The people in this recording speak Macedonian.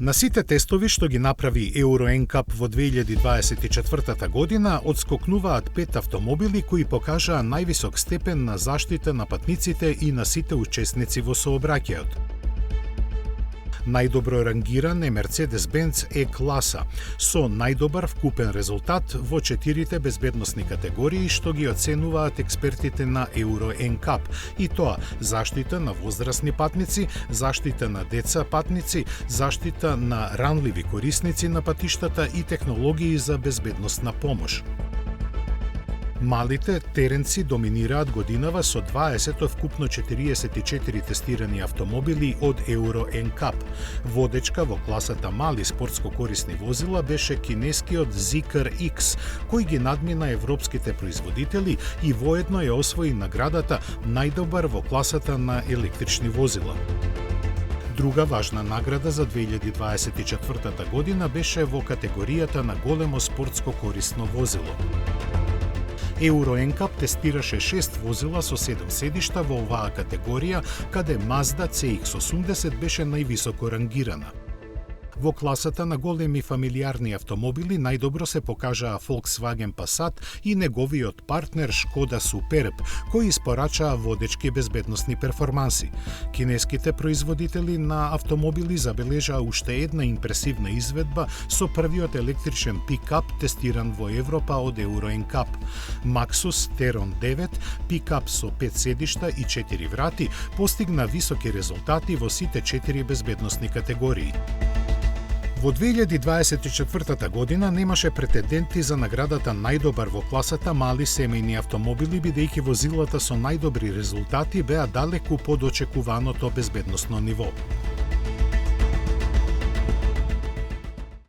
На сите тестови што ги направи Euro NCAP во 2024 година, одскокнуваат 5 автомобили кои покажаа највисок степен на заштита на патниците и на сите учесници во сообраќајот. Најдобро рангиран е Mercedes-Benz E-класа, со најдобар вкупен резултат во 4 безбедносни категории што ги оценуваат експертите на Euro NCAP, и тоа заштита на возрастни патници, заштита на деца патници, заштита на ранливи корисници на патиштата и технологии за безбедносна помош. Малите теренци доминираат годинава со 20 од вкупно 44 тестирани автомобили од Euro NCAP. Водечка во класата мали спортско-корисни возила беше кинескиот Zeekr X, кој ги надмина европските производители и воедно ја освои наградата најдобар во класата на електрични возила. Друга важна награда за 2024 година беше во категоријата на големо спортско-корисно возило. Euro NCAP тестираше 6 возила со 7 седишта во оваа категорија, каде Mazda CX-80 беше највисоко рангирана. Во класата на големи фамилиарни автомобили најдобро се покажаа Volkswagen Passat и неговиот партнер Škoda Superb, кои испорачаа водечки безбедносни перформанси. Кинеските производители на автомобили забележаа уште една импресивна изведба со првиот електричен пикап тестиран во Европа од Euro NCAP. Maxus Teron 9, пикап со 5 седишта и 4 врати, постигна високи резултати во сите 4 безбедносни категории. Во 2024 година немаше претенденти за наградата најдобар во класата мали семејни автомобили, бидејќи возилата со најдобри резултати беа далеку под очекуваното безбедносно ниво.